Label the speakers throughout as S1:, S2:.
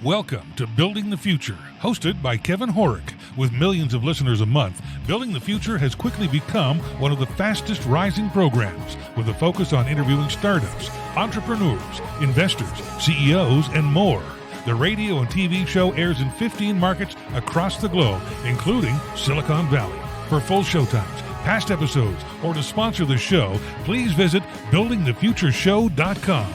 S1: Welcome to Building the Future, hosted by Kevin Horick. With millions of listeners a month, Building the Future has quickly become one of the fastest rising programs, with a focus on interviewing startups, entrepreneurs, investors, CEOs, and more. The radio and TV show airs in 15 markets across the globe, including Silicon Valley. For full showtimes, past episodes, or to sponsor the show, please visit buildingthefutureshow.com.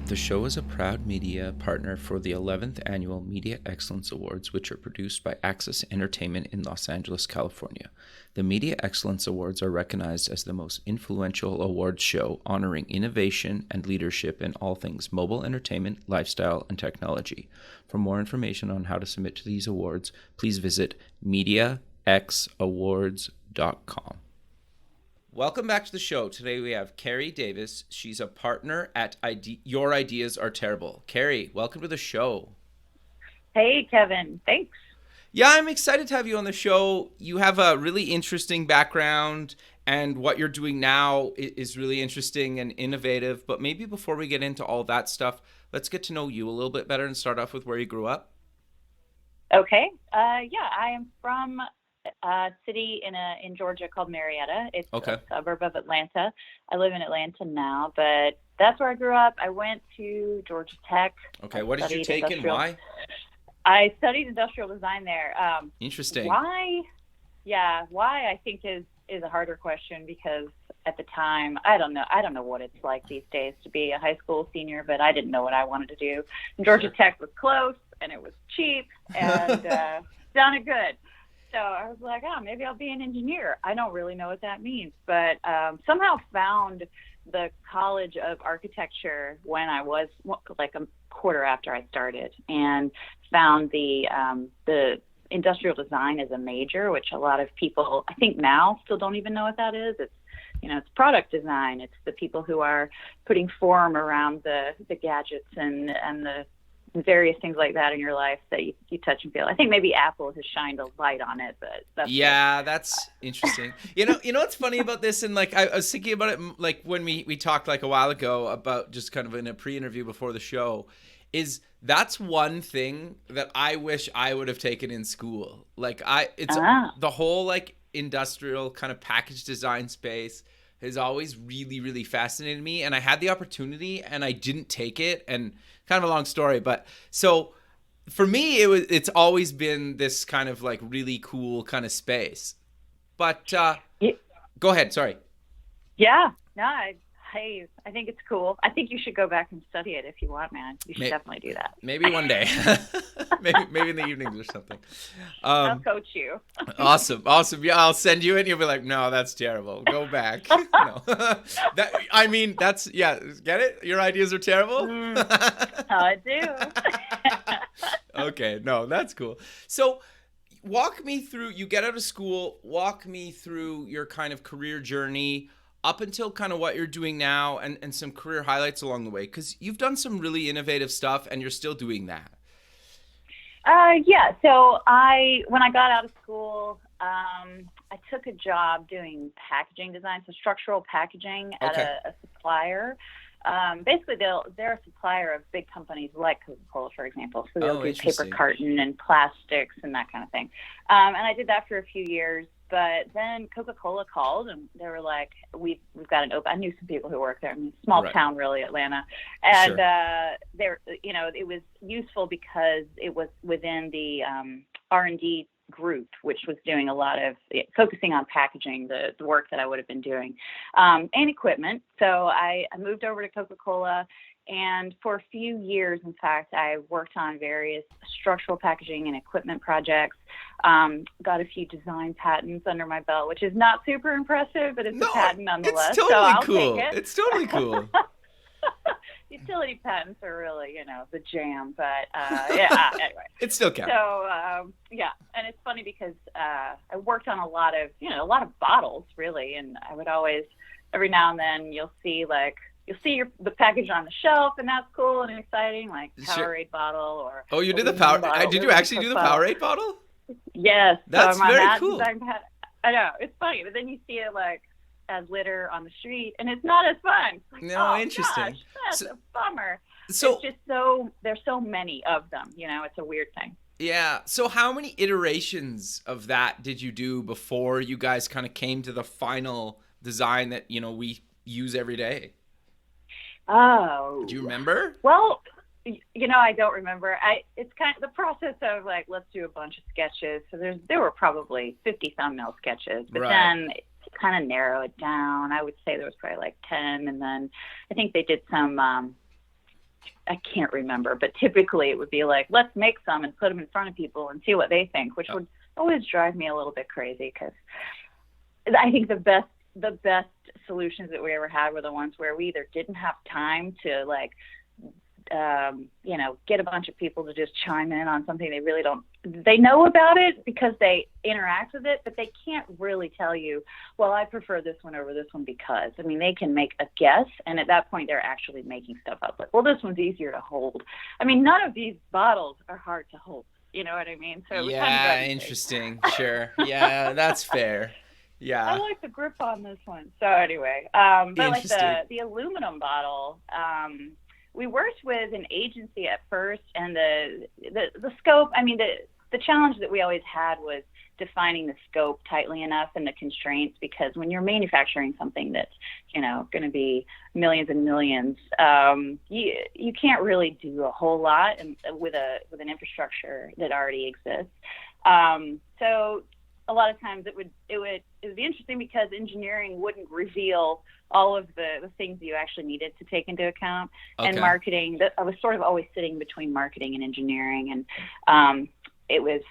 S2: The show is a proud media partner for the 11th Annual Media Excellence Awards, which are produced by Access Entertainment in Los Angeles, California. The Media Excellence Awards are recognized as the most influential awards show honoring innovation and leadership in all things mobile entertainment, lifestyle, and technology. For more information on how to submit to these awards, please visit mediaxawards.com. Welcome back to the show. Today we have Carie Davis. She's a partner at Your Ideas Are Terrible. Carie, welcome to the show.
S3: Hey, Kevin. Thanks.
S2: Yeah, I'm excited to have you on the show. You have a really interesting background, and what you're doing now is really interesting and innovative. But maybe before we get into all that stuff, let's get to know you a little bit better and start off with where you grew up.
S3: Okay. I am from a city in Georgia called Marietta. It's a suburb of Atlanta. I live in Atlanta now, but that's where I grew up. I went to Georgia Tech.
S2: Okay, what did you take and why?
S3: I studied industrial design there.
S2: Interesting.
S3: Why? Yeah, why I think is a harder question, because at the time, I don't know what it's like these days to be a high school senior, but I didn't know what I wanted to do. And Georgia Tech was close and it was cheap and sounded good. So I was like, maybe I'll be an engineer. I don't really know what that means, but somehow found the College of Architecture when I was like a quarter after I started, and found the industrial design as a major, which a lot of people, I think now, still don't even know what that is. It's product design. It's the people who are putting form around the gadgets and the various things like that in your life that you touch and feel. I think maybe Apple has shined a light on it, but
S2: that's interesting. You know what's funny about this, and like I was thinking about it, like when we talked like a while ago about just kind of in a pre-interview before the show, is that's one thing that I wish I would have taken in school. Like the whole like industrial kind of package design space has always really, really fascinated me, and I had the opportunity and I didn't take it, and kind of a long story, but so for me it's always been this kind of like really cool kind of space. But go ahead, sorry.
S3: Yeah, no, I think it's cool. I think you should go back and study it if you want, man. You should definitely do that.
S2: Maybe one day. maybe in the evenings or something.
S3: I'll coach you.
S2: Awesome. Yeah, I'll send you it and you'll be like, no, that's terrible. Go back. No. Get it? Your ideas are terrible?
S3: I do.
S2: Okay, no, that's cool. So walk me through, you get out of school, walk me through your kind of career journey up until kind of what you're doing now, and some career highlights along the way, because you've done some really innovative stuff and you're still doing that.
S3: So when I got out of school, I took a job doing packaging design, so structural packaging at a supplier. Basically, they're a supplier of big companies like Coca-Cola, for example. So they'll do paper carton and plastics and that kind of thing. And I did that for a few years. But then Coca-Cola called and they were like, we've got an open. I knew some people who work there. I mean, small town, really, Atlanta. And it was useful because it was within the R&D group, which was doing a lot of focusing on packaging, the work that I would have been doing, and equipment. So I moved over to Coca-Cola. And for a few years, in fact, I worked on various structural packaging and equipment projects, got a few design patents under my belt, which is not super impressive, but it's a patent nonetheless.
S2: It's totally
S3: cool.
S2: It's totally cool.
S3: Utility patents are really, the jam, but anyway.
S2: It still counts.
S3: So, and it's funny because I worked on a lot of bottles, really, and I would always, every now and then, you'll see the package on the shelf, and that's cool and exciting, like Powerade bottle or.
S2: Oh, you did the Powerade? Did you actually do the Powerade bottle?
S3: Yes.
S2: That's very cool.
S3: I know, it's funny, but then you see it like as litter on the street, and it's not as fun. It's like,
S2: No,
S3: oh,
S2: interesting.
S3: Gosh, that's a bummer.
S2: So
S3: it's just there's so many of them. It's a weird thing.
S2: yeah. So how many iterations of that did you do before you guys kind of came to the final design that we use every day?
S3: Oh.
S2: Do you remember?
S3: Well, I don't remember. It's kind of the process of like, let's do a bunch of sketches. So there were probably 50 thumbnail sketches, but then to kind of narrow it down, I would say there was probably like 10. And then I think they did some, I can't remember, but typically it would be like, let's make some and put them in front of people and see what they think, which would always drive me a little bit crazy, because I think the best solutions that we ever had were the ones where we either didn't have time to like, get a bunch of people to just chime in on something they know about it because they interact with it, but they can't really tell you, well, I prefer this one over this one because, I mean, they can make a guess. And at that point, they're actually making stuff up. Like, well, this one's easier to hold. I mean, none of these bottles are hard to hold. You know what I mean? So
S2: yeah, interesting. Sure. Yeah, that's fair. Yeah.
S3: I like the grip on this one. So anyway, but like the aluminum bottle, we worked with an agency at first, and the scope, I mean, the challenge that we always had was defining the scope tightly enough and the constraints, because when you're manufacturing something that's, going to be millions and millions, you can't really do a whole lot with an infrastructure that already exists. So a lot of times it would be interesting because engineering wouldn't reveal all of the things that you actually needed to take into account. And marketing, I was sort of always sitting between marketing and engineering. And it was,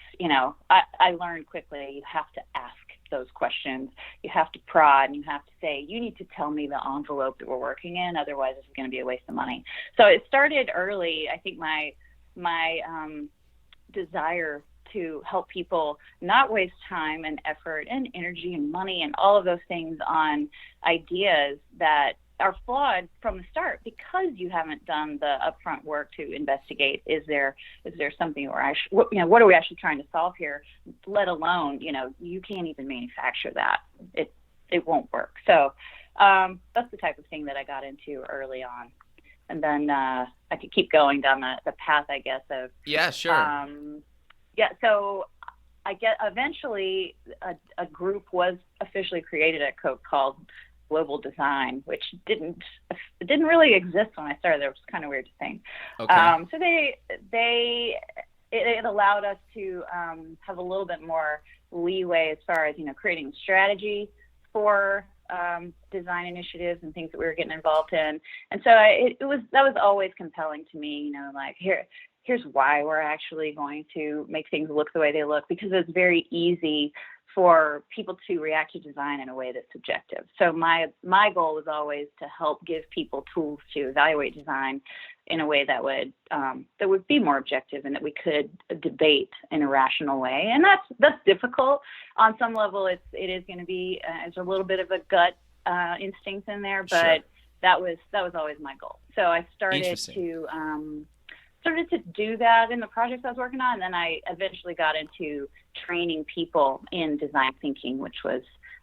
S3: I learned quickly, you have to ask those questions. You have to prod, and you have to say, you need to tell me the envelope that we're working in, otherwise this is going to be a waste of money. So it started early. I think my desire to help people not waste time and effort and energy and money and all of those things on ideas that are flawed from the start because you haven't done the upfront work to investigate, is there something what are we actually trying to solve here, let alone, you can't even manufacture that. It won't work. So that's the type of thing that I got into early on. And then I could keep going down the path, I guess, of... Yeah, sure. So I get eventually a group was officially created at Coke called Global Design, which didn't really exist when I started. It was kind of weird to think. Okay. So it allowed us to have a little bit more leeway as far as creating strategy for design initiatives and things that we were getting involved in. And so that was always compelling to me. Like here's why we're actually going to make things look the way they look, because it's very easy for people to react to design in a way that's subjective. So my goal was always to help give people tools to evaluate design in a way that would be more objective and that we could debate in a rational way. And that's difficult. On some level, it is going to be there's a little bit of a gut instinct in there, but sure. that was always my goal. So I started to do that in the projects I was working on. And then I eventually got into training people in design thinking, which was,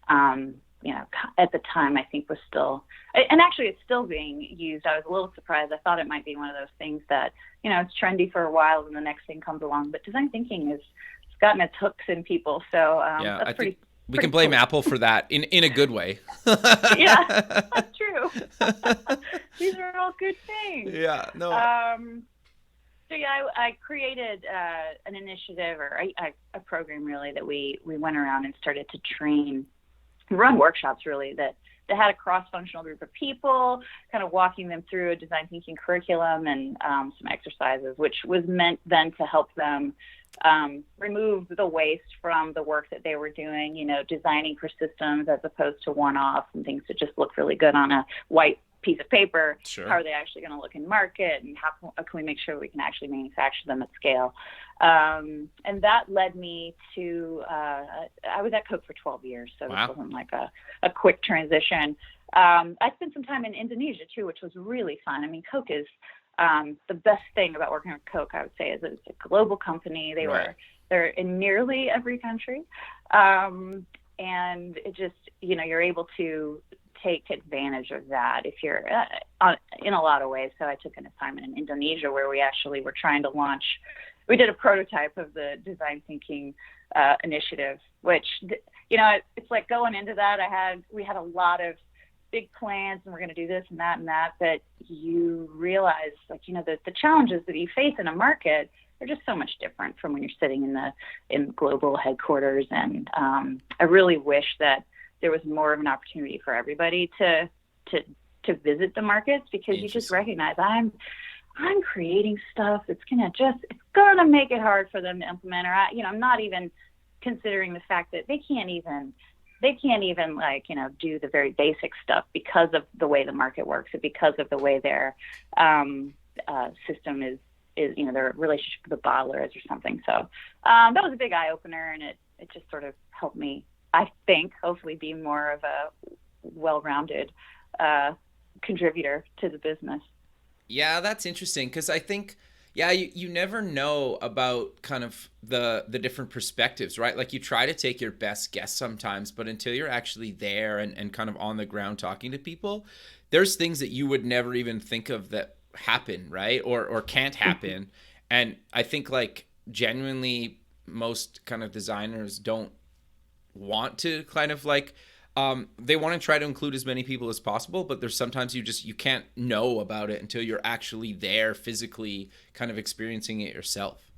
S3: at the time I think was still, and actually it's still being used. I was a little surprised. I thought it might be one of those things that, it's trendy for a while and the next thing comes along. But design thinking it's gotten its hooks in people. So that's pretty.
S2: We can blame Apple for that in a good way.
S3: Yeah, that's true. These are all good things.
S2: Yeah, no.
S3: So yeah, I created an initiative or a program really that we went around and started to run workshops really that had a cross-functional group of people, kind of walking them through a design thinking curriculum and some exercises, which was meant then to help them remove the waste from the work that they were doing, designing for systems as opposed to one-offs and things that just look really good on a white piece of paper. Sure. How are they actually going to look in market, and how can we make sure we can actually manufacture them at scale? And that led me to, I was at Coke for 12 years, so This wasn't like a quick transition. I spent some time in Indonesia too, which was really fun. I mean, Coke is, the best thing about working with Coke, I would say, is it's a global company. They're in nearly every country. and it just, you're able to take advantage of that if you're in a lot of ways. So I took an assignment in Indonesia where we actually were trying to launch. We did a prototype of the design thinking initiative, which, it's like going into that. We had a lot of big plans, and we're going to do this and that, but you realize, like, the challenges that you face in a market are just so much different from when you're sitting in global headquarters. And I really wish that there was more of an opportunity for everybody to visit the markets, because you just recognize I'm creating stuff that's it's gonna make it hard for them to implement, or I'm not even considering the fact that they can't even do the very basic stuff because of the way the market works, and because of the way their system is their relationship with the bottlers or something. So that was a big eye opener, and it just sort of helped me, I think, hopefully be more of a well-rounded contributor to the business.
S2: Yeah, that's interesting, because I think, you never know about kind of the different perspectives, right? Like, you try to take your best guess sometimes, but until you're actually there and kind of on the ground talking to people, there's things that you would never even think of that happen, right? Or can't happen. And I think, like, genuinely most kind of designers don't want to kind of like, they want to try to include as many people as possible, but there's sometimes you can't know about it until you're actually there physically kind of experiencing it yourself.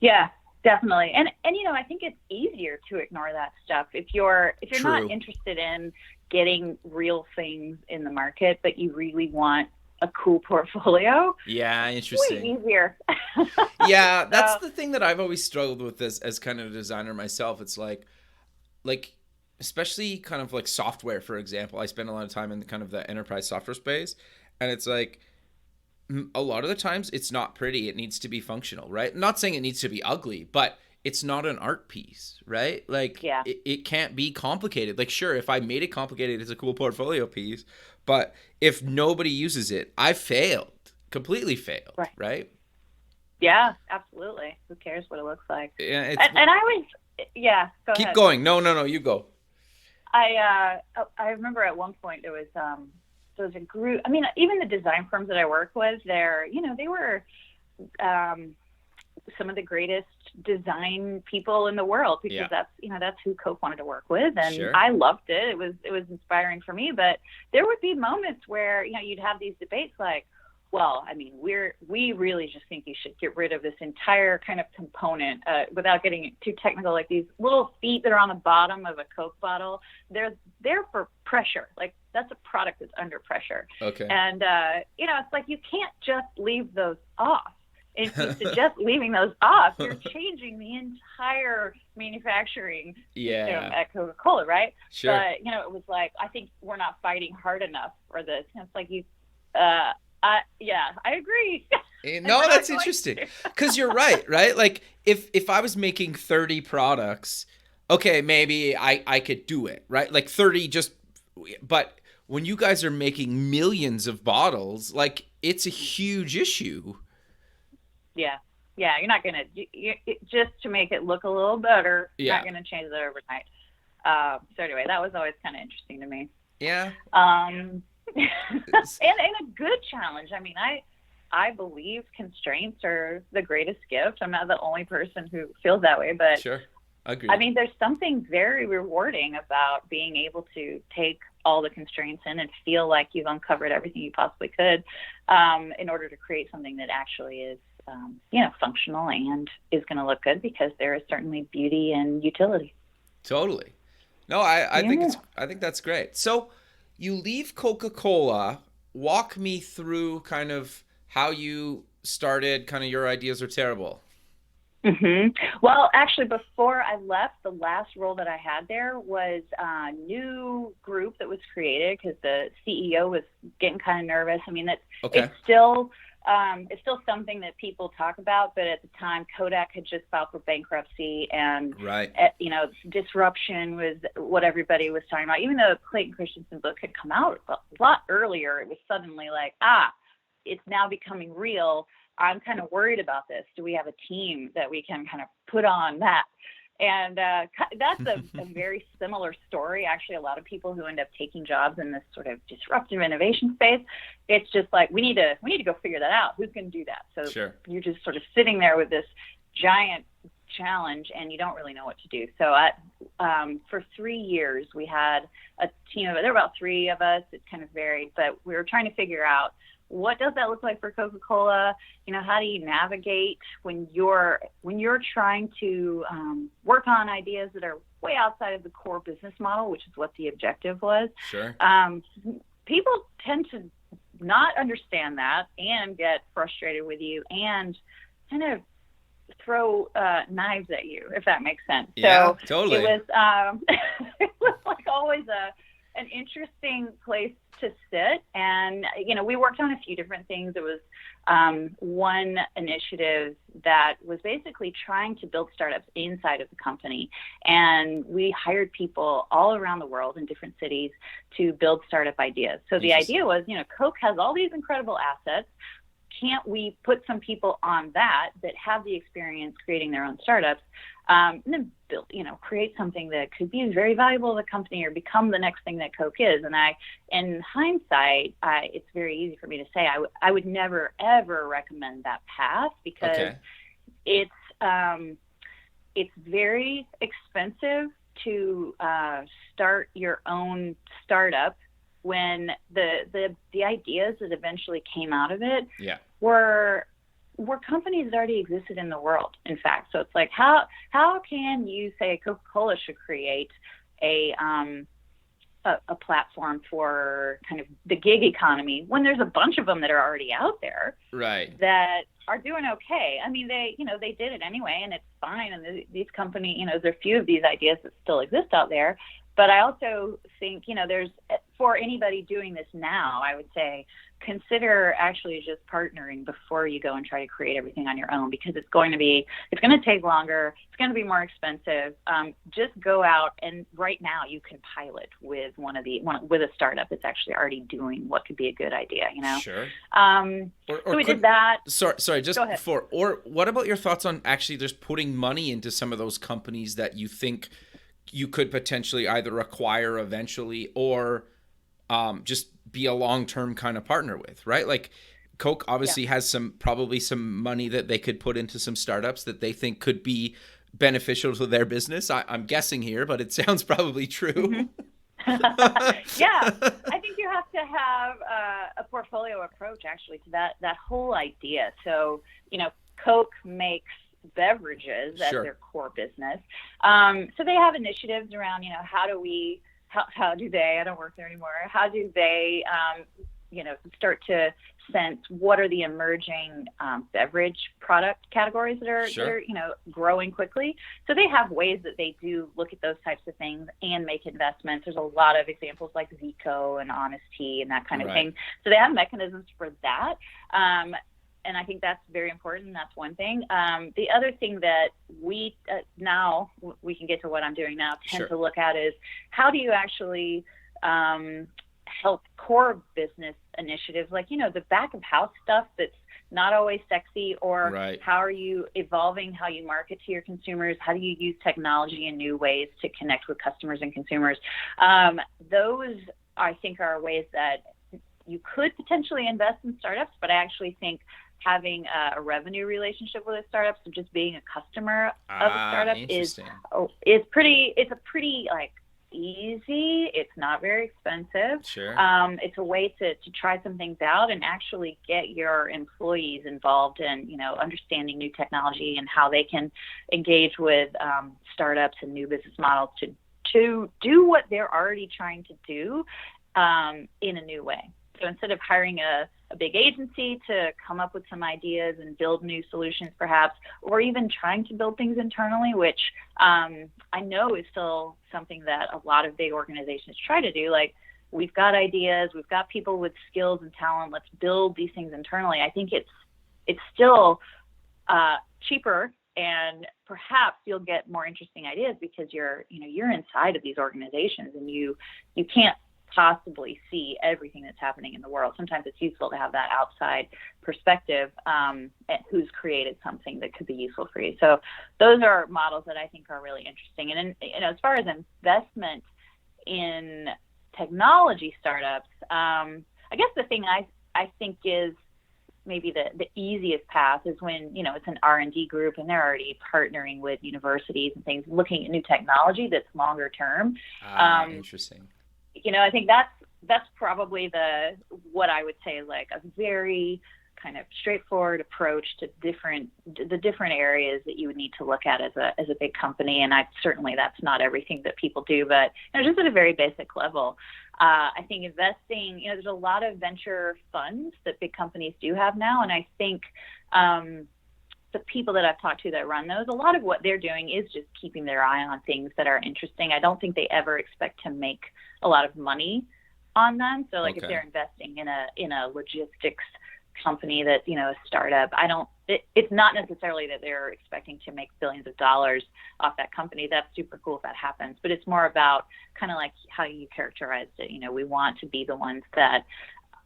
S3: Yeah, definitely. And I think it's easier to ignore that stuff if you're not interested in getting real things in the market, but you really want a cool portfolio.
S2: Yeah, interesting.
S3: Way easier.
S2: Yeah, that's the thing that I've always struggled with as kind of a designer myself. It's like especially kind of like software, for example. I spend a lot of time in kind of the enterprise software space, and it's like a lot of the times it's not pretty. It needs to be functional, right? Not saying it needs to be ugly, but it's not an art piece, right? Like, it can't be complicated. Like, sure, if I made it complicated, it's a cool portfolio piece, but if nobody uses it, I failed, completely failed, right?
S3: Yeah, absolutely. Who cares what it looks like?
S2: Yeah,
S3: and I was, go
S2: keep
S3: ahead.
S2: going. No, you go.
S3: I remember at one point there was a group. I mean, even the design firms that I work with, they were some of the greatest design people in the world, because that's who Coke wanted to work with, and I loved it. It was inspiring for me. But there would be moments where you'd have these debates like, well, I mean, we really just think you should get rid of this entire kind of component, without getting too technical, like these little feet that are on the bottom of a Coke bottle. They're there for pressure. Like, that's a product that's under pressure.
S2: Okay.
S3: And, it's like, you can't just leave those off. If you suggest leaving those off, you're changing the entire manufacturing system at Coca-Cola, right?
S2: Sure.
S3: But, it was like, I think we're not fighting hard enough for this. And it's like, I agree.
S2: No, that's interesting, because you're right? Like, if I was making 30 products, okay, maybe I could do it, right? Like 30 but when you guys are making millions of bottles, like, it's a huge issue.
S3: Yeah, you're not going to, just to make it look a little better, you're not going to change that overnight. So anyway, that was always kind of interesting to me.
S2: Yeah.
S3: And a good challenge. I mean, I believe constraints are the greatest gift. I'm not the only person who feels that way, but
S2: sure, agreed.
S3: I mean, there's something very rewarding about being able to take all the constraints in and feel like you've uncovered everything you possibly could, in order to create something that actually is, functional and is going to look good, because there is certainly beauty and utility.
S2: Totally. No, I think that's great. So you leave Coca-Cola. Walk me through kind of how you started, kind of your ideas are terrible.
S3: Mm-hmm. Well, actually, before I left, the last role that I had there was a new group that was created, because the CEO was getting kind of nervous. I mean, it's still something that people talk about, but at the time, Kodak had just filed for bankruptcy, and disruption was what everybody was talking about. Even though the Clayton Christensen book had come out a lot earlier, it was suddenly like, it's now becoming real. I'm kind of worried about this. Do we have a team that we can kind of put on that? And that's a very similar story. Actually, a lot of people who end up taking jobs in this sort of disruptive innovation space, it's just like, we need to go figure that out. Who's going to do that? So
S2: Sure.
S3: You're just sort of sitting there with this giant challenge and you don't really know what to do. So for 3 years, we had a team there were about 3 of us. It kind of varied, but we were trying to figure out, what does that look like for Coca-Cola? How do you navigate when you're trying to work on ideas that are way outside of the core business model, which is what the objective was.
S2: Sure.
S3: People tend to not understand that and get frustrated with you and kind of throw knives at you, if that makes sense.
S2: Yeah,
S3: so
S2: totally.
S3: It was like always an interesting place to sit. And, we worked on a few different things. It was one initiative that was basically trying to build startups inside of the company. And we hired people all around the world in different cities to build startup ideas. So the idea was, Coke has all these incredible assets. Can't we put some people on that have the experience creating their own startups, and then build, create something that could be very valuable to the company or become the next thing that Coke is? And in hindsight, it's very easy for me to say I would never ever recommend that path, because it's very expensive to start your own startup, when the ideas that eventually came out of it were companies that already existed in the world, in fact. So it's like, how can you say Coca-Cola should create a platform for kind of the gig economy when there's a bunch of them that are already out there,
S2: right,
S3: that are doing okay? I mean, they did it anyway, and it's fine. And these companies, there are a few of these ideas that still exist out there. But I also think, there's, for anybody doing this now, I would say, consider actually just partnering before you go and try to create everything on your own, because it's going to take longer. It's going to be more expensive. Just go out, and right now you can pilot with with a startup that's actually already doing what could be a good idea,
S2: Sure.
S3: So we did that.
S2: Sorry, just before, or what about your thoughts on actually just putting money into some of those companies that you think you could potentially either acquire eventually or just be a long-term kind of partner with, right? Like Coke obviously has probably some money that they could put into some startups that they think could be beneficial to their business. I'm guessing here, but it sounds probably true.
S3: Mm-hmm. Yeah, I think you have to have a portfolio approach actually to that whole idea. So, Coke makes beverages as their core business. So they have initiatives around, how do they, I don't work there anymore, how do they, start to sense what are the emerging beverage product categories that are growing quickly. So they have ways that they do look at those types of things and make investments. There's a lot of examples like Zico and Honest Tea and that kind of thing. So they have mechanisms for that. And I think that's very important. That's one thing. The other thing that we now we can get to what I'm doing now tend to look at is, how do you actually help core business initiatives, like the back of house stuff that's not always sexy, or how are you evolving how you market to your consumers? How do you use technology in new ways to connect with customers and consumers? Those I think are ways that you could potentially invest in startups, but I actually think having a revenue relationship with a startup, so just being a customer of a startup is a pretty like easy. It's not very expensive. It's a way to try some things out and actually get your employees involved in understanding new technology and how they can engage with startups and new business models to do what they're already trying to do in a new way. So instead of hiring a big agency to come up with some ideas and build new solutions perhaps, or even trying to build things internally, which I know is still something that a lot of big organizations try to do. Like, we've got ideas, we've got people with skills and talent, let's build these things internally. I think it's still cheaper, and perhaps you'll get more interesting ideas because you're inside of these organizations, and you can't possibly see everything that's happening in the world. Sometimes it's useful to have that outside perspective at who's created something that could be useful for you. So those are models that I think are really interesting. And as far as investment in technology startups, I guess the thing I think is maybe the easiest path is when, it's an R&D group and they're already partnering with universities and things, looking at new technology that's longer term.
S2: Interesting.
S3: I think that's probably what I would say, like a very kind of straightforward approach to the different areas that you would need to look at as a big company. And certainly that's not everything that people do, but just at a very basic level. I think investing, there's a lot of venture funds that big companies do have now. And I think the people that I've talked to that run those, a lot of what they're doing is just keeping their eye on things that are interesting. I don't think they ever expect to make a lot of money on them. So like if they're investing in a logistics company that's, a startup, it's not necessarily that they're expecting to make billions of dollars off that company. That's super cool if that happens, but it's more about kind of like how you characterized it. We want to be the ones that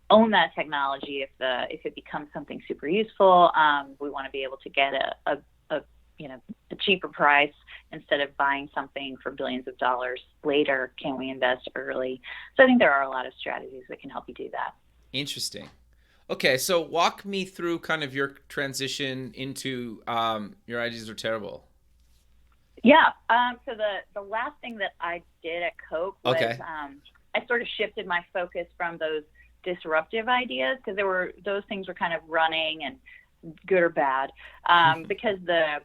S3: own that technology. If it becomes something super useful, we want to be able to get a cheaper price instead of buying something for billions of dollars later. Can we invest early? So I think there are a lot of strategies that can help you do that.
S2: Interesting. Okay, so walk me through kind of your transition into Your Ideas Are Terrible.
S3: Yeah. So the last thing that I did at Coke was I sort of shifted my focus from those disruptive ideas, because those things were kind of running, and good or bad, because the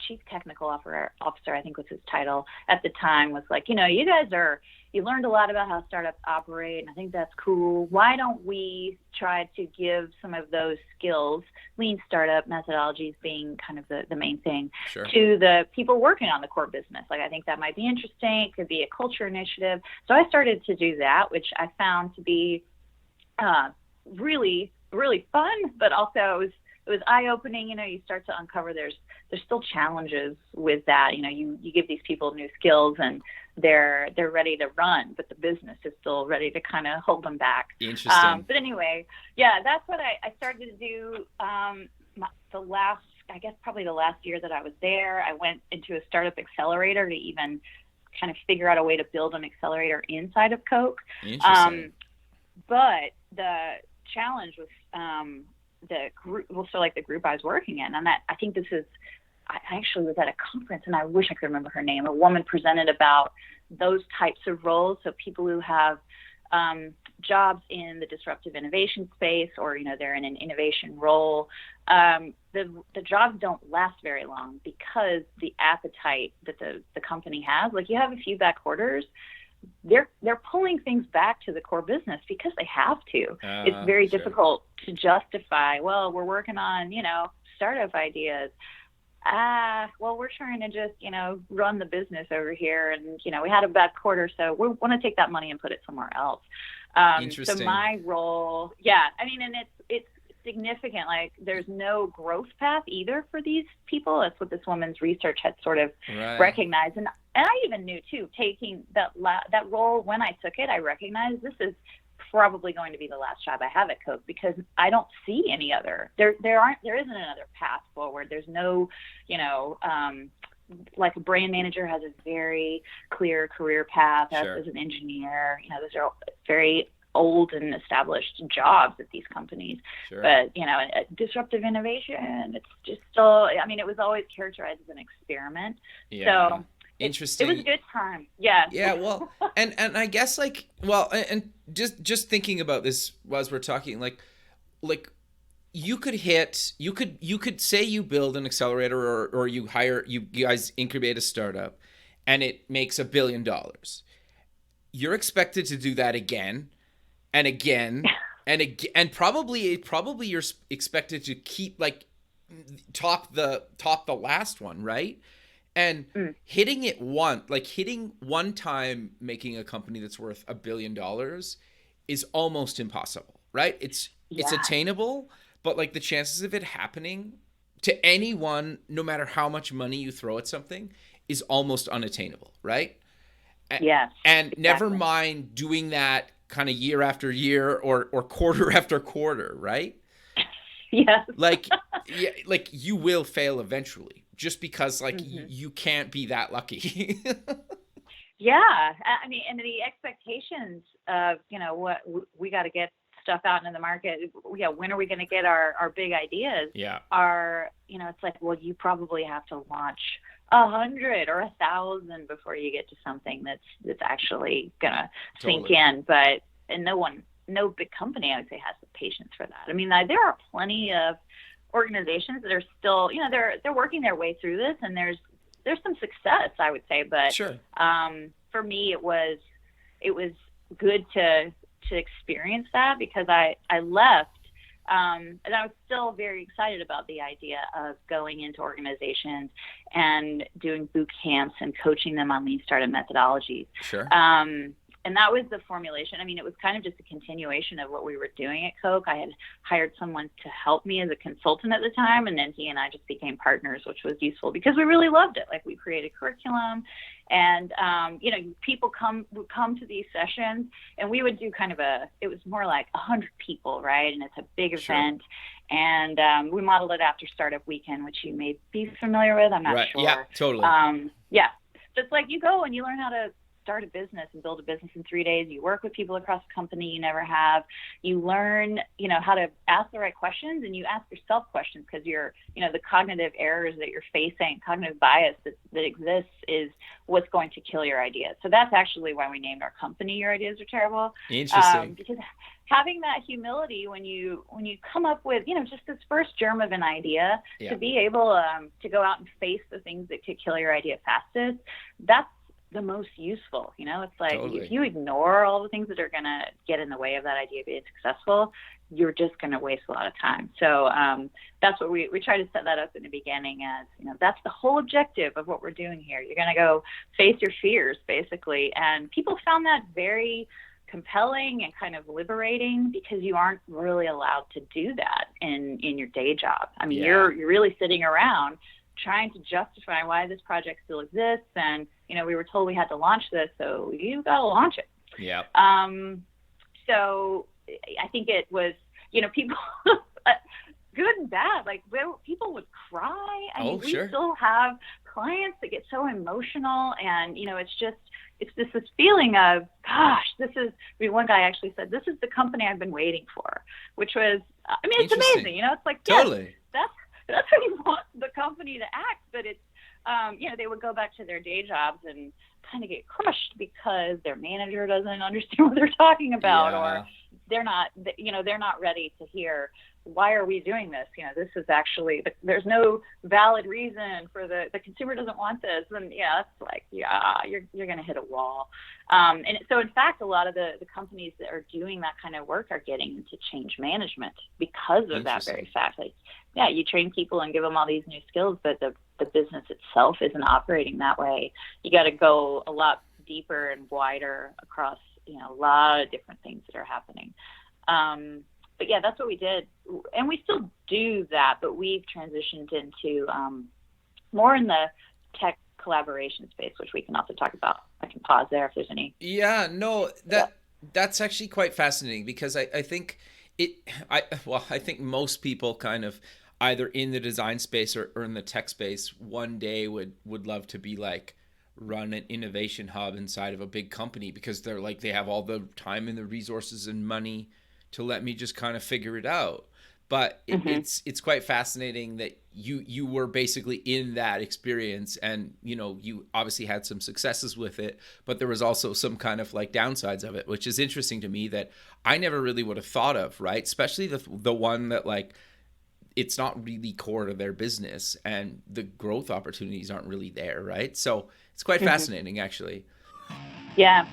S3: chief technical officer, I think was his title at the time, was like, you guys you learned a lot about how startups operate, and I think that's cool. Why don't we try to give some of those skills, lean startup methodologies being kind of the main thing, to the people working on the core business? Like, I think that might be interesting. It could be a culture initiative. So I started to do that, which I found to be really, really fun, but also it was eye-opening. You start to uncover there's still challenges with that. You give these people new skills and they're ready to run, but the business is still ready to kind of hold them back.
S2: Interesting.
S3: But anyway, yeah, that's what I started to do. Probably the last year that I was there, I went into a startup accelerator to even kind of figure out a way to build an accelerator inside of Coke.
S2: Interesting.
S3: But the challenge was the group, the group I was working in, and I think I actually was at a conference, and I wish I could remember her name. A woman presented about those types of roles, so people who have jobs in the disruptive innovation space, or they're in an innovation role. The jobs don't last very long because the appetite that the company has. Like, you have a few back orders, they're pulling things back to the core business because they have to. It's very difficult to justify, well, we're working on, startup ideas. Well, we're trying to just, run the business over here, and, we had a bad quarter, so we want to take that money and put it somewhere else.
S2: Interesting.
S3: So my role, and it's significant. Like, there's no growth path either for these people. That's what this woman's research had sort of recognized. And I even knew too, taking that role, when I took it, I recognized this is probably going to be the last job I have at Coke, because I don't see any other. There isn't another path forward. There's no, like a brand manager has a very clear career path as an engineer. Those are very old and established jobs at these companies. But disruptive innovation, it's just still, it was always characterized as an experiment. So
S2: interesting.
S3: It was a good time. Yeah.
S2: Well, and I guess and just thinking about this as we're talking, like you could say you build an accelerator, or you guys incubate a startup and it makes $1 billion. You're expected to do that again and again and again, and probably you're expected to keep top the last one, right? And hitting one time, making a company that's worth $1 billion is almost impossible, right? It's attainable, but the chances of it happening to anyone, no matter how much money you throw at something, is almost unattainable, right?
S3: Yes.
S2: And
S3: exactly.
S2: never mind doing that kind of year after year or quarter after quarter, right?
S3: Yes.
S2: Like, yeah, like you will fail eventually just because like
S3: Mm-hmm.
S2: you can't be that lucky.
S3: Yeah. I mean, and the expectations of, what we got to get stuff out into the market. Yeah. When are we going to get our big ideas?
S2: Yeah.
S3: Are, it's like, well, you probably have to launch 100 or 1,000 before you get to something that's actually going to sink in. But, and no big company, I would say, has the patience for that. I mean, there are plenty of organizations that are still, they're working their way through this, and there's some success, I would say. But
S2: sure.
S3: For me, it was good to experience that, because I left, and I was still very excited about the idea of going into organizations and doing boot camps and coaching them on lean startup methodologies.
S2: Sure.
S3: And that was the formulation. I mean, it was kind of just a continuation of what we were doing at Coke. I had hired someone to help me as a consultant at the time, and then he and I just became partners, which was useful because we really loved it. Like, we created curriculum, and people would come to these sessions, and we would do it was more like 100 people, right? And it's a big event. And we modeled it after Startup Weekend, which you may be familiar with. I'm not sure.
S2: Yeah, totally.
S3: Yeah. So it's like you go and you learn how to start a business and build a business in 3 days. You work with people across the company you never have. You learn, how to ask the right questions, and you ask yourself questions, because the cognitive errors that you're facing, cognitive bias that exists, is what's going to kill your ideas. So that's actually why we named our company Your Ideas Are Terrible.
S2: Interesting.
S3: Because having that humility when you come up with, just this first germ of an idea, to be able to go out and face the things that could kill your idea fastest, that's the most useful. It's like, if you ignore all the things that are going to get in the way of that idea being successful, you're just going to waste a lot of time. So that's what we try to set that up in the beginning as, that's the whole objective of what we're doing here. You're going to go face your fears, basically. And people found that very compelling and kind of liberating, because you aren't really allowed to do that in your day job. I mean, you're really sitting around trying to justify why this project still exists, and we were told we had to launch this, so you got to launch it.
S2: Yeah.
S3: So I think it was, people, good and bad. Like, people would cry. I mean, we still have clients that get so emotional, and it's this feeling of, gosh, one guy actually said, this is the company I've been waiting for, which was, it's amazing. It's like,
S2: totally.
S3: Yes, that's how you want the company to act. But it's, they would go back to their day jobs and kind of get crushed because their manager doesn't understand what they're talking about, or they're not ready to hear, why are we doing this? This is actually, there's no valid reason for the consumer doesn't want this. And it's like, you're going to hit a wall. And so in fact, a lot of the companies that are doing that kind of work are getting into change management because of that very fact. Like, you train people and give them all these new skills, but the business itself isn't operating that way. You got to go a lot deeper and wider across, a lot of different things that are happening. But that's what we did. And we still do that, but we've transitioned into more in the tech collaboration space, which we can also talk about. I can pause there if there's any.
S2: Yeah, no, that's actually quite fascinating, because I think I think most people kind of either in the design space or in the tech space one day would love to be like, run an innovation hub inside of a big company, because they're like, they have all the time and the resources and money to let me just kind of figure it out. But it's quite fascinating that you were basically in that experience, and you obviously had some successes with it, but there was also some kind of like downsides of it, which is interesting to me that I never really would have thought of, right? Especially the one that like, it's not really core to their business and the growth opportunities aren't really there, right? So it's quite fascinating, actually.
S3: Yeah.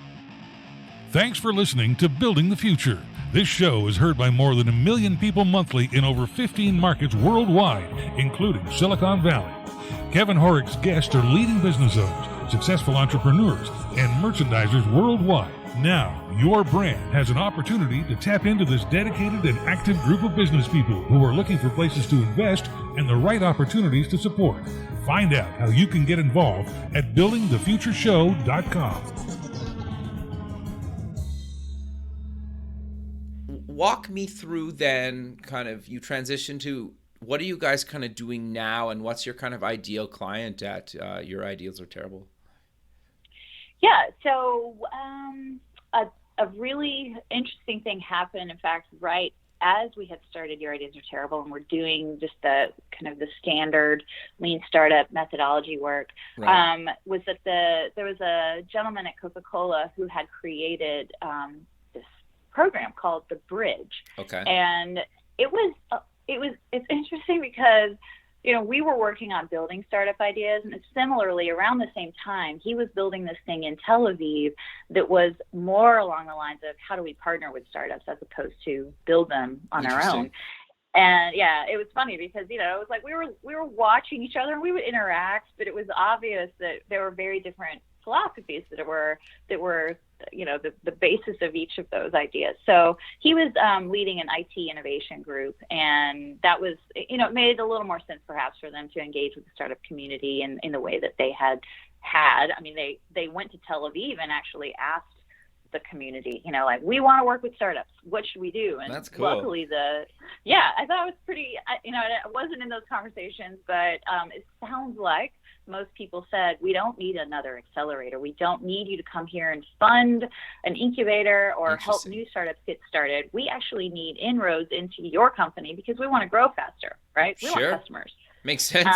S1: Thanks for listening to Building the Future. This show is heard by more than 1 million people monthly in over 15 markets worldwide, including Silicon Valley. Kevin Horick's guests are leading business owners, successful entrepreneurs, and merchandisers worldwide. Now, your brand has an opportunity to tap into this dedicated and active group of business people who are looking for places to invest and the right opportunities to support. Find out how you can get involved at buildingthefutureshow.com.
S2: walk me through then kind of you transition to what are you guys kind of doing now, and what's your kind of ideal client at Your Ideas Are Terrible?
S3: Yeah, so a really interesting thing happened, in fact, right as we had started Your Ideas Are Terrible, and we're doing just the kind of the standard lean startup methodology work,
S2: Right.
S3: was that there was a gentleman at Coca-Cola who had created this program called the Bridge.
S2: Okay.
S3: And it's interesting because, you know, we were working on building startup ideas, and similarly around the same time, he was building this thing in Tel Aviv that was more along the lines of how do we partner with startups as opposed to build them on our own. And yeah, it was funny because, you know, it was like we were watching each other and we would interact, but it was obvious that there were very different philosophies that were you know, the basis of each of those ideas. So he was leading an IT innovation group, and that was, you know, it made a little more sense perhaps for them to engage with the startup community in the way that they had. I mean, they went to Tel Aviv and actually asked the community, you know, like, we want to work with startups. What should we do? And
S2: that's cool.
S3: Luckily, I thought it was pretty, you know, I wasn't in those conversations, but it sounds like most people said, we don't need another accelerator. We don't need you to come here and fund an incubator or help new startups get started. We actually need inroads into your company because we want to grow faster, right? We want customers.
S2: Makes sense.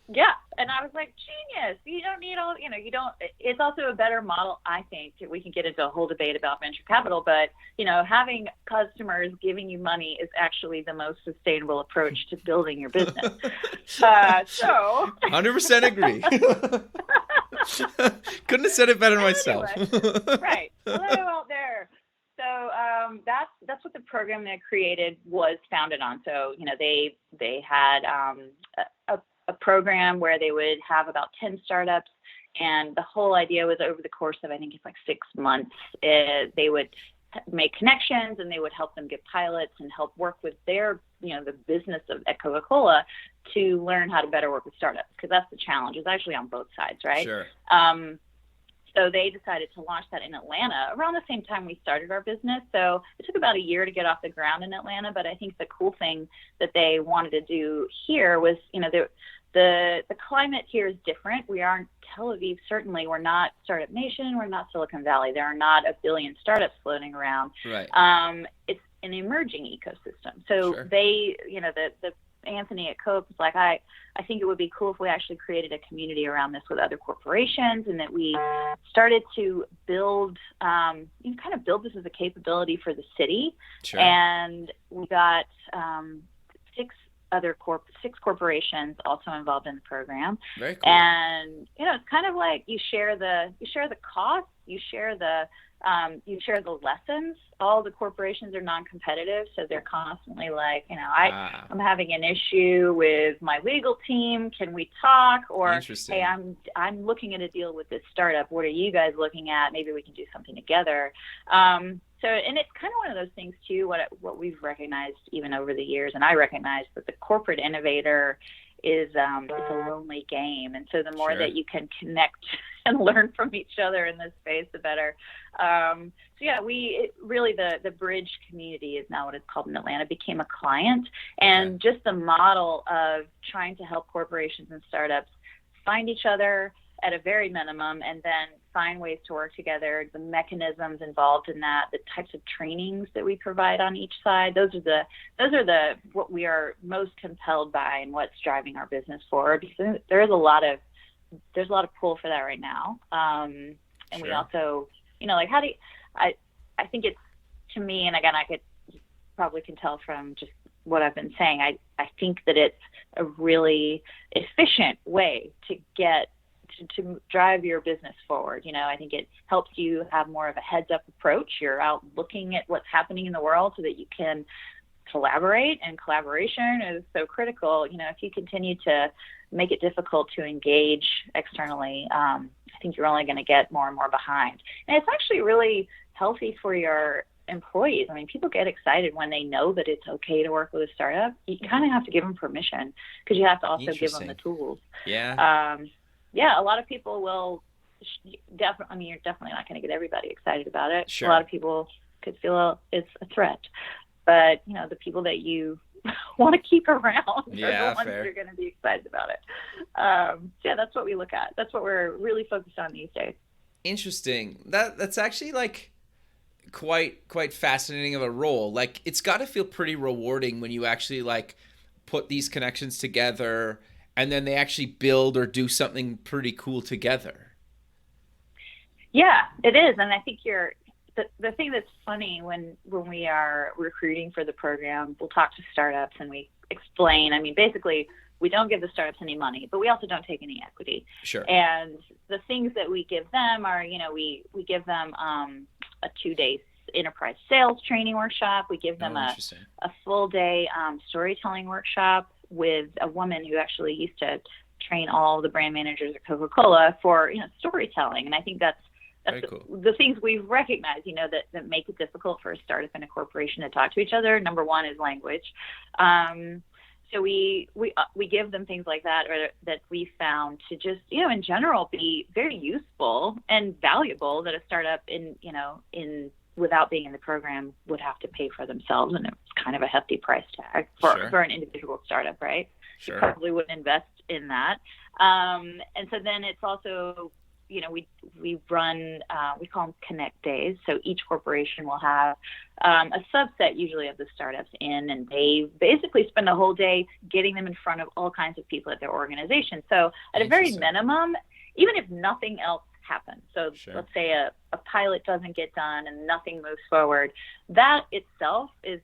S3: Yeah. And I was like, genius. You don't need all, you know, you don't, it's also a better model, I think. We can get into a whole debate about venture capital, but, you know, having customers giving you money is actually the most sustainable approach to building your business. So
S2: 100% agree. Couldn't have said it better myself.
S3: Right. Hello out there. So that's what the program they created was founded on. So, you know, they had a program where they would have about 10 startups, and the whole idea was over the course of, I think it's like 6 months, they would make connections and they would help them get pilots and help work with their, you know, the business at Coca-Cola to learn how to better work with startups, because that's the challenge. It's actually on both sides, right?
S2: Sure.
S3: So they decided to launch that in Atlanta around the same time we started our business. So it took about a year to get off the ground in Atlanta. But I think the cool thing that they wanted to do here was, you know, the climate here is different. We aren't Tel Aviv, certainly. We're not Startup Nation. We're not Silicon Valley. There are not a billion startups floating around.
S2: Right.
S3: It's an emerging ecosystem. So
S2: Sure.
S3: they, you know, the Anthony at Coke was like, I think it would be cool if we actually created a community around this with other corporations, and that we started to build, kind of build this as a capability for the city.
S2: Sure.
S3: And we got six corporations also involved in the program.
S2: Very cool.
S3: And, you know, it's kind of like you share the costs, you share the lessons. All the corporations are non-competitive, so they're constantly like, you know, I'm having an issue with my legal team. Can we talk? Or, hey, I'm looking at a deal with this startup. What are you guys looking at? Maybe we can do something together. So, and it's kind of one of those things too. What we've recognized even over the years, and I recognize that the corporate innovator is it's a lonely game, and so the more
S2: Sure.
S3: that you can connect and learn from each other in this space, the better. So yeah, the Bridge community is now what it's called in Atlanta, became a client, and just the model of trying to help corporations and startups find each other at a very minimum, and then find ways to work together, the mechanisms involved in that, the types of trainings that we provide on each side. Those are what we are most compelled by and what's driving our business forward, because there's a lot of pull for that right now. And
S2: Sure.
S3: we also, you know, like I think it's, to me, and again, I could probably can tell from just what I've been saying, I think that it's a really efficient way to drive your business forward. You know, I think it helps you have more of a heads up approach. You're out looking at what's happening in the world so that you can collaborate, and collaboration is so critical. You know, if you continue to make it difficult to engage externally, I think you're only going to get more and more behind. And it's actually really healthy for your employees. I mean, people get excited when they know that it's okay to work with a startup. You kind of have to give them permission, because you have to also give them the tools.
S2: Yeah.
S3: Yeah, a lot of people will definitely, I mean, you're definitely not going to get everybody excited about it.
S2: Sure.
S3: A lot of people could feel it's a threat. But, the people that you want to keep around are the ones that are going to be excited about it. That's what we look at. That's what we're really focused on these days.
S2: Interesting. That's actually like quite fascinating of a role. Like, it's got to feel pretty rewarding when you actually like put these connections together and then they actually build or do something pretty cool together.
S3: Yeah, it is. And I think the thing that's funny when we are recruiting for the program, we'll talk to startups and we explain, basically we don't give the startups any money, but we also don't take any equity.
S2: Sure.
S3: And the things that we give them are, we give them a 2-day enterprise sales training workshop. We give them a full day storytelling workshop with a woman who actually used to train all the brand managers at Coca-Cola for, storytelling. And I think that's
S2: cool.
S3: The things we've recognized, that make it difficult for a startup and a corporation to talk to each other. Number one is language. So we give them things like that, or that we found to just, in general, be very useful and valuable that a startup without being in the program would have to pay for themselves. And it's kind of a hefty price tag for an individual startup, right?
S2: Sure.
S3: You probably wouldn't invest in that. And so then it's also, we run, we call them Connect Days. So each corporation will have a subset usually of the startups in, and they basically spend the whole day getting them in front of all kinds of people at their organization. So at a very minimum, even if nothing else happens, so let's say a pilot doesn't get done and nothing moves forward, that itself is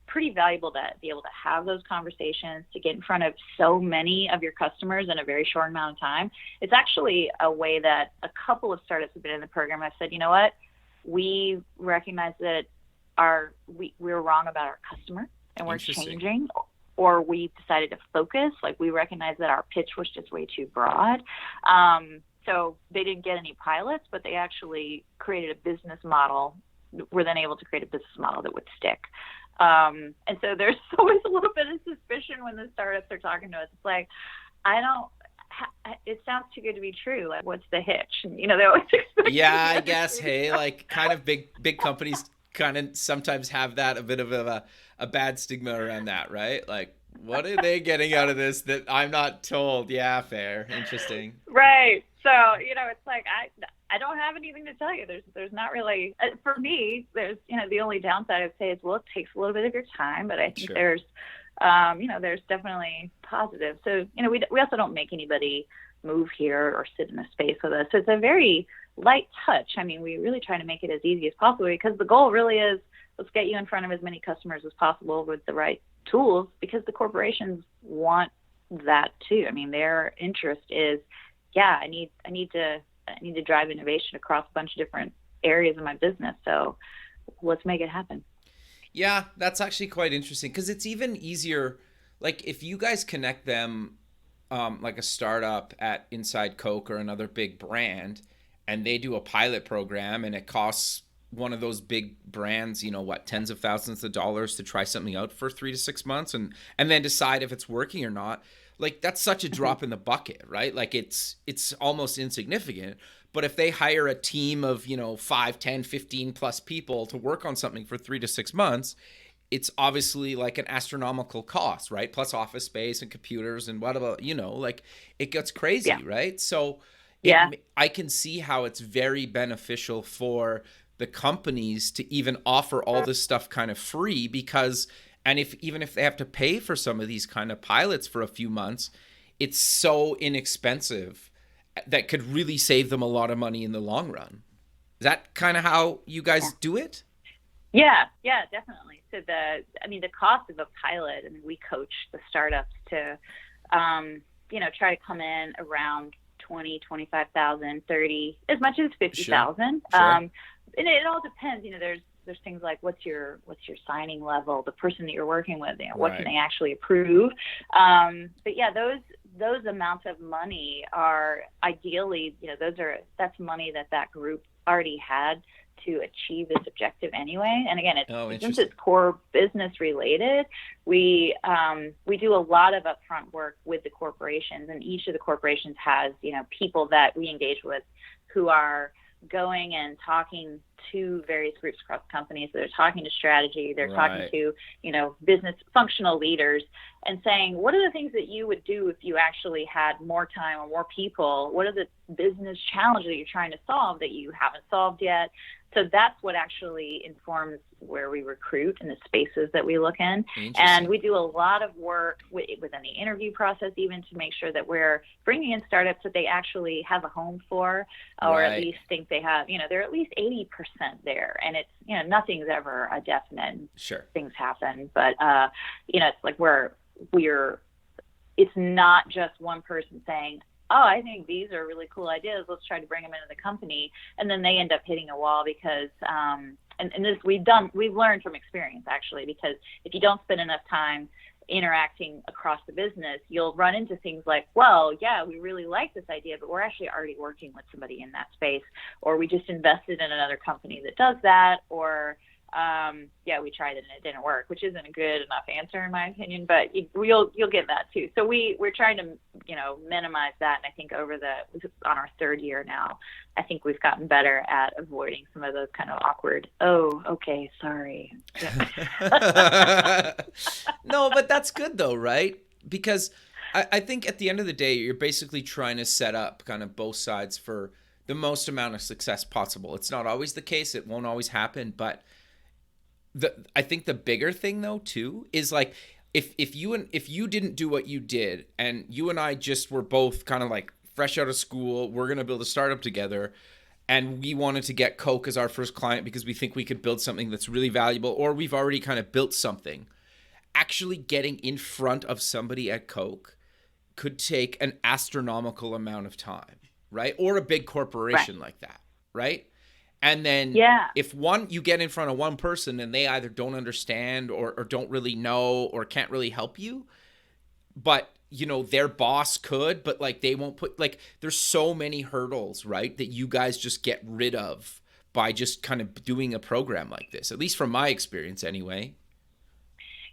S3: pretty valuable to be able to have those conversations, to get in front of so many of your customers in a very short amount of time. It's actually a way that a couple of startups have been in the program. I've said, you know what, we recognize that we're wrong about our customer and we're changing, or we decided to focus. Like, we recognize that our pitch was just way too broad. So they didn't get any pilots, but they actually created a business model. We're then able to create a business model that would stick. And so there's always a little bit of suspicion when the startups are talking to us. It's like, it sounds too good to be true. Like, what's the hitch? And, they always expect.
S2: Yeah, I guess. Hey, like, kind of big companies kind of sometimes have that a bit of a bad stigma around that, right? Like, what are they getting out of this that I'm not told? Yeah, fair. Interesting.
S3: Right. So, it's like, I don't have anything to tell you. There's not really, for me, there's, the only downside I'd say is, well, it takes a little bit of your time, but I think there's definitely positive. So, we also don't make anybody move here or sit in a space with us. So it's a very light touch. We really try to make it as easy as possible, because the goal really is, let's get you in front of as many customers as possible with the right tools, because the corporations want that too. Their interest is, I need to drive innovation across a bunch of different areas of my business. So let's make it happen.
S2: Yeah, that's actually quite interesting, because it's even easier. Like, if you guys connect them, like a startup at Inside Coke or another big brand, and they do a pilot program and it costs one of those big brands, tens of thousands of dollars to try something out for 3 to 6 months and then decide if it's working or not. Like, that's such a drop in the bucket, right? Like, it's almost insignificant. But if they hire a team of, 5, 10, 15 plus people to work on something for 3 to 6 months, it's obviously like an astronomical cost, right? Plus office space and computers and whatever, like, it gets crazy, right? So I can see how it's very beneficial for the companies to even offer all this stuff kind of free, because even if they have to pay for some of these kind of pilots for a few months, it's so inexpensive that could really save them a lot of money in the long run. Is that kind of how you guys do it?
S3: Yeah, definitely. So the cost of a pilot, we coach the startups to, try to come in around 20, 25,000, 30, as much as 50,000.
S2: Sure.
S3: And it all depends. There's things like, what's your signing level, the person that you're working with, what can they actually approve? But yeah, those amounts of money are ideally, that's money that group already had to achieve this objective anyway. And again, since it's core business related, we do a lot of upfront work with the corporations, and each of the corporations has, people that we engage with who are going and talking to various groups across companies. They're talking to strategy. They're talking to, business functional leaders and saying, what are the things that you would do if you actually had more time or more people? What are the business challenges that you're trying to solve that you haven't solved yet? So that's what actually informs where we recruit and the spaces that we look in. And we do a lot of work within the interview process, even to make sure that we're bringing in startups that they actually have a home for, or at least think they have, they're at least 80% there. And it's, nothing's ever a definite.
S2: Sure.
S3: Things happen. But, it's like it's not just one person saying, oh, I think these are really cool ideas. Let's try to bring them into the company. And then they end up hitting a wall because, and this we've learned from experience actually, because if you don't spend enough time interacting across the business, you'll run into things like, well, yeah, we really like this idea, but we're actually already working with somebody in that space, or we just invested in another company that does that, or we tried it and it didn't work, which isn't a good enough answer in my opinion, but you'll get that too. So we're trying to, minimize that. And I think on our third year now, I think we've gotten better at avoiding some of those kind of awkward, oh, okay, sorry.
S2: No, but that's good though, right? Because I think at the end of the day, you're basically trying to set up kind of both sides for the most amount of success possible. It's not always the case. It won't always happen, but I think the bigger thing though too is like if you didn't do what you did and you and I just were both kind of like fresh out of school, we're gonna build a startup together, and we wanted to get Coke as our first client because we think we could build something that's really valuable, or we've already kind of built something. Actually getting in front of somebody at Coke could take an astronomical amount of time, right? Or a big corporation like that, right? And then if you get in front of one person and they either don't understand or don't really know or can't really help you, but their boss could, but like they won't put, like there's so many hurdles, right, that you guys just get rid of by just kind of doing a program like this, at least from my experience anyway.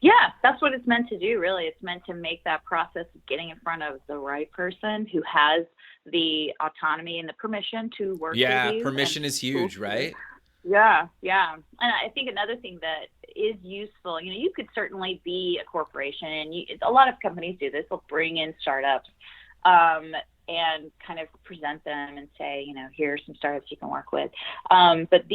S3: Yeah, that's what it's meant to do, really. It's meant to make that process of getting in front of the right person who has the autonomy and the permission to work with you.
S2: Yeah, permission is huge, right?
S3: Yeah. And I think another thing that is useful, you could certainly be a corporation, and a lot of companies do this. They'll bring in startups and kind of present them and say, here are some startups you can work with. But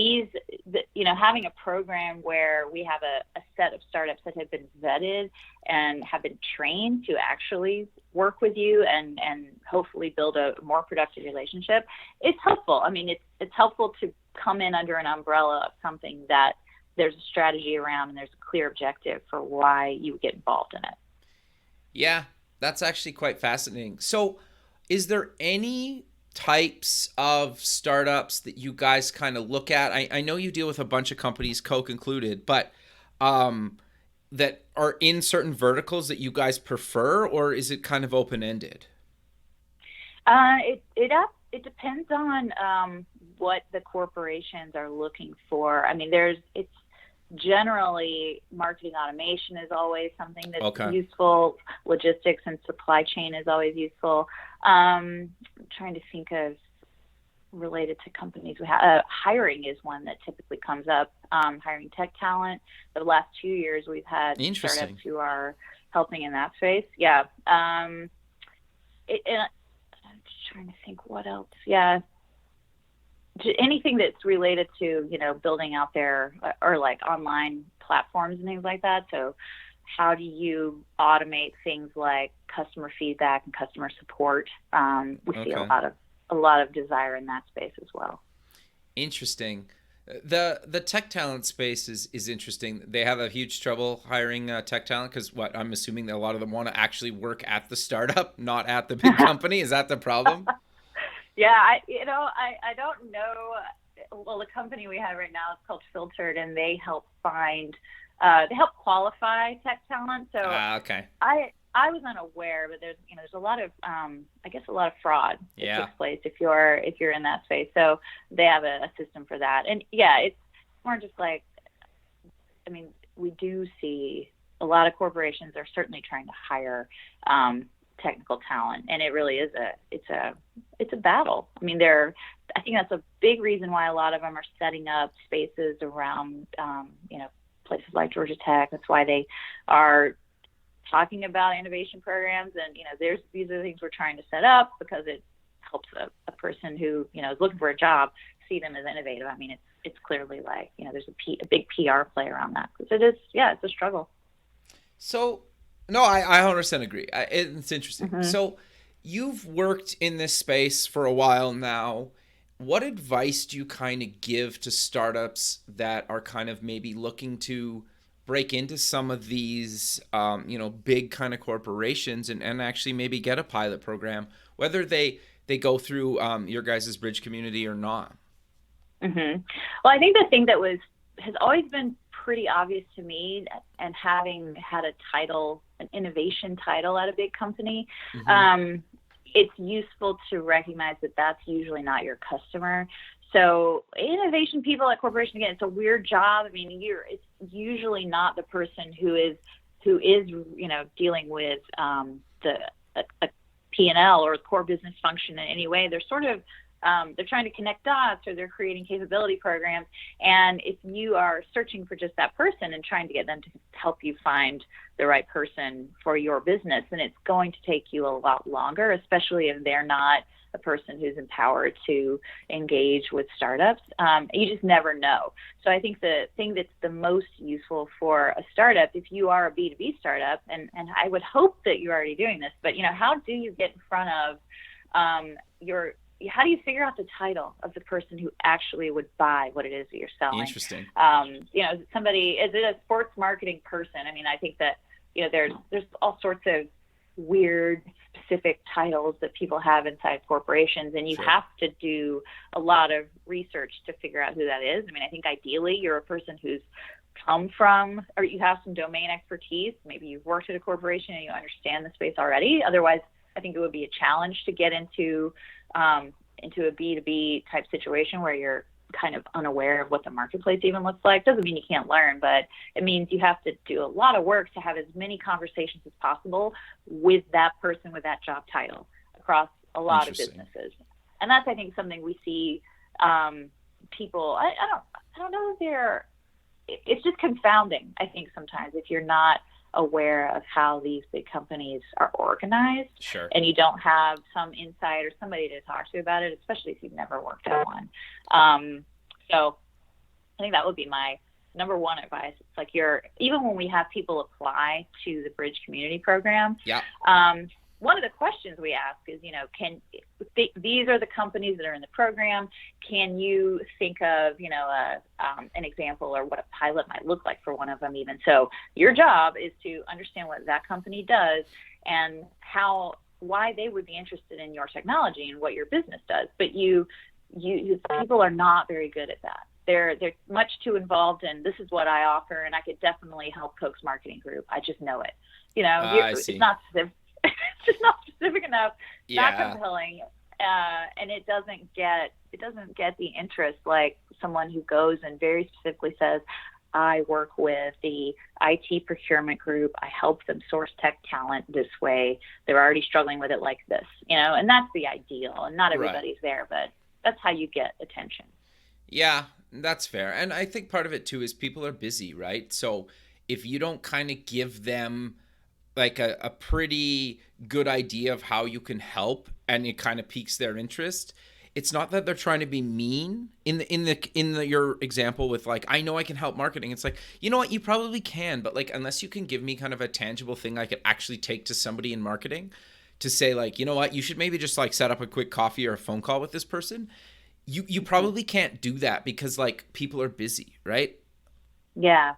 S3: having a program where we have a set of startups that have been vetted and have been trained to actually work with you and hopefully build a more productive relationship, it's helpful. I mean, it's helpful to come in under an umbrella of something that there's a strategy around and there's a clear objective for why you get involved in it.
S2: Yeah, that's actually quite fascinating. So is there any types of startups that you guys kind of look at? I know you deal with a bunch of companies, Coke included, but that are in certain verticals that you guys prefer, or is it kind of open-ended?
S3: It depends on what the corporations are looking for. I mean, it's generally marketing automation is always something that's useful. Logistics and supply chain is always useful. I'm trying to think of related to companies. Hiring is one that typically comes up. Hiring tech talent. The last 2 years we've had startups who are helping in that space. Yeah. I'm just trying to think what else. Yeah. Anything that's related to, building out there or like online platforms and things like that. So how do you automate things like customer feedback and customer support? We see a lot of desire in that space as well.
S2: Interesting. The tech talent space is interesting. They have a huge trouble hiring tech talent because I'm assuming that a lot of them want to actually work at the startup, not at the big company. Is that the problem?
S3: Yeah, I don't know. Well, the company we have right now is called Filtered, and they help qualify tech talent. So I was unaware, but there's a lot of a lot of fraud that takes place if you're in that space. So they have a system for that, and it's more just like, I mean, we do see a lot of corporations are certainly trying to hire technical talent, and it really is it's a battle. I mean, I think that's a big reason why a lot of them are setting up spaces around places like Georgia Tech. That's why they are talking about innovation programs, and these are the things we're trying to set up, because it helps a person who is looking for a job see them as innovative. I mean, it's clearly like there's a big PR play around that, because it is, it's a struggle.
S2: So no, I 100% agree. It's interesting.
S3: Mm-hmm.
S2: So you've worked in this space for a while now. What advice do you kind of give to startups that are kind of maybe looking to break into some of these, big kind of corporations and actually maybe get a pilot program, whether they go through your guys' bridge community or not?
S3: Mm-hmm. Well, I think the thing that has always been pretty obvious to me, and having had an innovation title at a big company,
S2: Mm-hmm.
S3: It's useful to recognize that that's usually not your customer. So innovation people at corporation, again, it's a weird job. I mean, it's usually not the person who is dealing with a P&L or a core business function in any way. They're sort of they're trying to connect dots, or they're creating capability programs. And if you are searching for just that person and trying to get them to help you find the right person for your business, then it's going to take you a lot longer, especially if they're not a person who's empowered to engage with startups. You just never know. So I think the thing that's the most useful for a startup, if you are a B2B startup, and I would hope that you're already doing this, but how do you get in front of how do you figure out the title of the person who actually would buy what it is that you're selling?
S2: Interesting.
S3: Is it a sports marketing person? I mean, I think that, there's all sorts of weird specific titles that people have inside corporations, and you
S2: Sure.
S3: have to do a lot of research to figure out who that is. I mean, I think ideally you're a person who's come from, or you have some domain expertise. Maybe you've worked at a corporation and you understand the space already. Otherwise, I think it would be a challenge to get into a B2B type situation where you're kind of unaware of what the marketplace even looks like. Doesn't mean you can't learn, but it means you have to do a lot of work to have as many conversations as possible with that person with that job title across a lot of businesses. And that's, I think, something we see people, I don't know if it's just confounding, I think, sometimes, if you're not aware of how these big companies are organized.
S2: Sure.
S3: And you don't have some insight or somebody to talk to about it, especially if you've never worked at one. So I think that would be my number one advice. It's like even when we have people apply to the Bridge Community Program,
S2: yeah.
S3: One of the questions we ask is, these are the companies that are in the program. Can you think of, an example or what a pilot might look like for one of them even? So your job is to understand what that company does and why they would be interested in your technology and what your business does. But people are not very good at that. They're much too involved in, this is what I offer, and I could definitely help Coke's marketing group. I just know it.
S2: I see.
S3: It's not specific. It's just not specific enough,
S2: Yeah.
S3: not compelling, and it doesn't get the interest like someone who goes and very specifically says, I work with the IT procurement group. I help them source tech talent this way. They're already struggling with it like this, and that's the ideal. And not everybody's there, but that's how you get attention.
S2: Yeah, that's fair. And I think part of it too is people are busy, right? So if you don't kind of give them like a pretty good idea of how you can help, and it kind of piques their interest, it's not that they're trying to be mean in your example with like, I know I can help marketing. It's like, you know what, you probably can, but like, unless you can give me kind of a tangible thing I could actually take to somebody in marketing to say like, you know what, you should maybe just like set up a quick coffee or a phone call with this person. You probably can't do that because like people are busy, right?
S3: Yeah.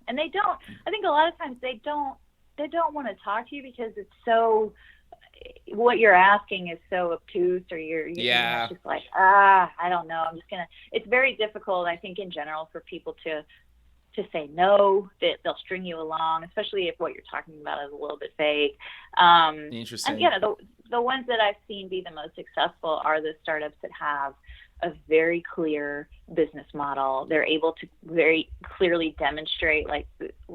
S3: And they don't, I think a lot of times they don't want to talk to you because it's so, what you're asking is so obtuse, or you're just like, I don't know. It's very difficult, I think, in general, for people to say no, that they'll string you along, especially if what you're talking about is a little bit vague.
S2: Interesting.
S3: And the ones that I've seen be the most successful are the startups that have a very clear business model. They're able to very clearly demonstrate like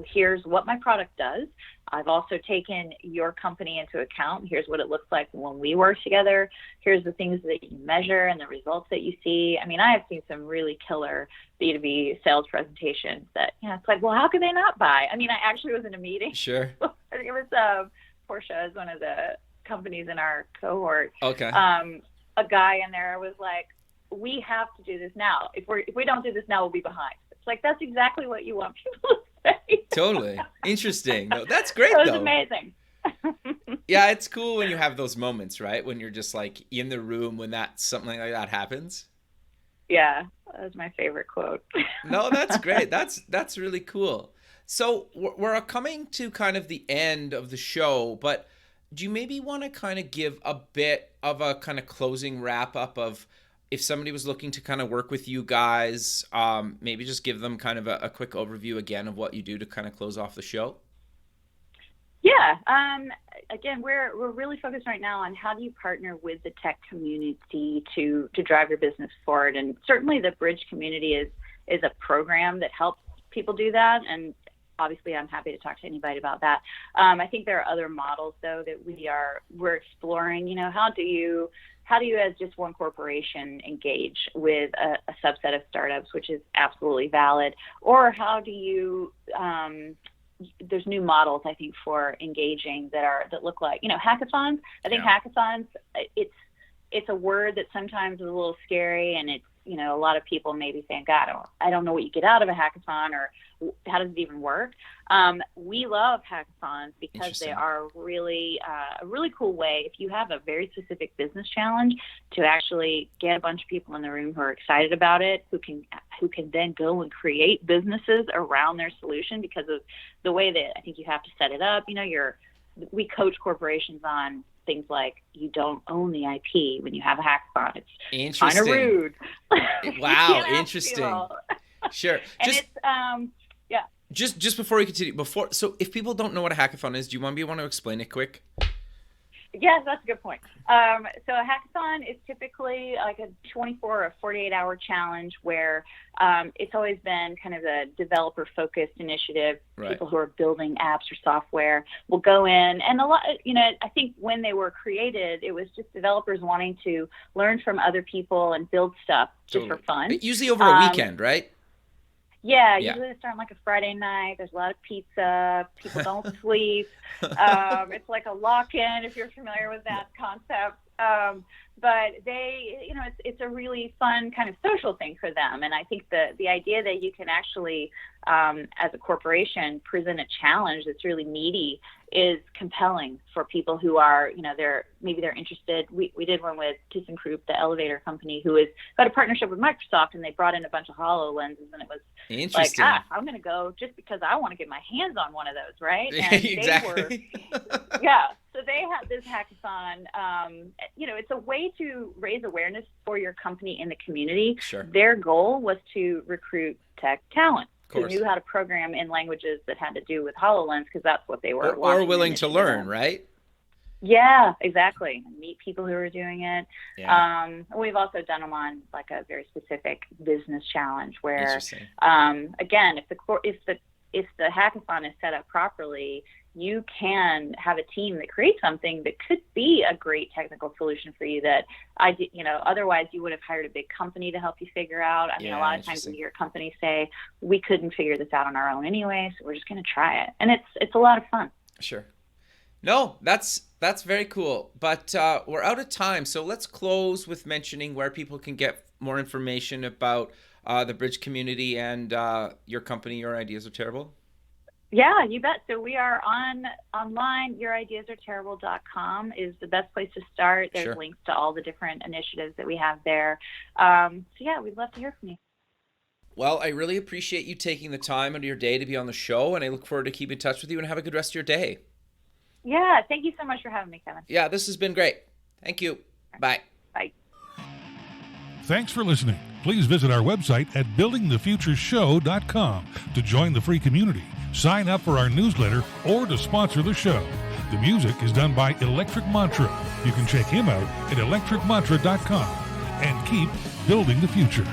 S3: here's what my product does. I've also taken your company into account. Here's what it looks like when we work together. Here's the things that you measure and the results that you see. I mean, I have seen some really killer B2B sales presentations that, it's like, well, how could they not buy? I mean, I actually was in a meeting.
S2: Sure.
S3: I think it was Porsche is one of the companies in our cohort.
S2: Okay.
S3: A guy in there was like, we have to do this now. If we don't do this now, we'll be behind. It's like, that's exactly what you want people to say.
S2: Totally. Interesting. No, that's great,
S3: It was
S2: though.
S3: amazing.
S2: Yeah, it's cool when you have those moments, right? When you're just like in the room when something like that happens.
S3: Yeah, that was my favorite quote.
S2: No, that's great. That's really cool. So we're coming to kind of the end of the show, but do you maybe want to kind of give a bit of a kind of closing wrap up of if somebody was looking to kind of work with you guys, maybe just give them kind of a quick overview again of what you do to kind of close off the show?
S3: Yeah. Again, we're really focused right now on how do you partner with the tech community to drive your business forward. And certainly the Bridge community is a program that helps people do that. And obviously I'm happy to talk to anybody about that. I think there are other models though that we're exploring. How do you as just one corporation engage with a subset of startups, which is absolutely valid? Or how do you there's new models, I think, for engaging that look like, hackathons. I think hackathons, it's a word that sometimes is a little scary, and it's, a lot of people maybe saying, God, I don't know what you get out of a hackathon, or how does it even work? We love hackathons because they are really a really cool way, if you have a very specific business challenge, to actually get a bunch of people in the room who are excited about it, who can then go and create businesses around their solution because of the way that I think you have to set it up. We coach corporations on things like you don't own the IP when you have a hackathon. It's kind of rude.
S2: Wow, interesting. Sure.
S3: And
S2: Just before we continue, so if people don't know what a hackathon is, do you want to explain it quick?
S3: Yes, that's a good point. So a hackathon is typically like a 24 or 48-hour challenge where it's always been kind of a developer-focused initiative. Right. People who are building apps or software will go in, and a lot. I think when they were created, it was just developers wanting to learn from other people and build stuff just for fun.
S2: But usually over a weekend, right?
S3: Yeah, usually they start on like a Friday night. There's a lot of pizza. People don't sleep. It's like a lock-in, if you're familiar with that concept. But it's a really fun kind of social thing for them. And I think the idea that you can actually, as a corporation, present a challenge that's really meaty is compelling for people who are, they're interested. We did one with ThyssenKrupp, the elevator company, who got a partnership with Microsoft, and they brought in a bunch of HoloLenses, and it was like, I'm going to go just because I want to get my hands on one of those, right? And
S2: exactly.
S3: So they had this hackathon. It's a way to raise awareness for your company in the community.
S2: Sure.
S3: Their goal was to recruit tech talent who knew how to program in languages that had to do with HoloLens, because that's what they were
S2: or willing to learn, right?
S3: Yeah, exactly. Meet people who are doing it.
S2: Yeah.
S3: We've also done them on like a very specific business challenge where, again, if the hackathon is set up properly, you can have a team that creates something that could be a great technical solution for you that otherwise you would have hired a big company to help you figure out. I mean, a lot of times you hear companies say, we couldn't figure this out on our own anyway, so we're just going to try it. And it's a lot of fun.
S2: Sure. No, that's very cool. But we're out of time, so let's close with mentioning where people can get more information about the Bridge community and your company, Your Ideas Are Terrible.
S3: Yeah, you bet. So we are online. yourideasareterrible.com is the best place to start. There's links to all the different initiatives that we have there. We'd love to hear from you.
S2: Well, I really appreciate you taking the time out of your day to be on the show, and I look forward to keeping in touch with you, and have a good rest of your day.
S3: Yeah, thank you so much for having me, Kevin.
S2: Yeah, this has been great. Thank you. Bye.
S3: Bye.
S1: Thanks for listening. Please visit our website at buildingthefutureshow.com to join the free community, sign up for our newsletter, or to sponsor the show. The music is done by Electric Mantra. You can check him out at electricmantra.com and keep building the future.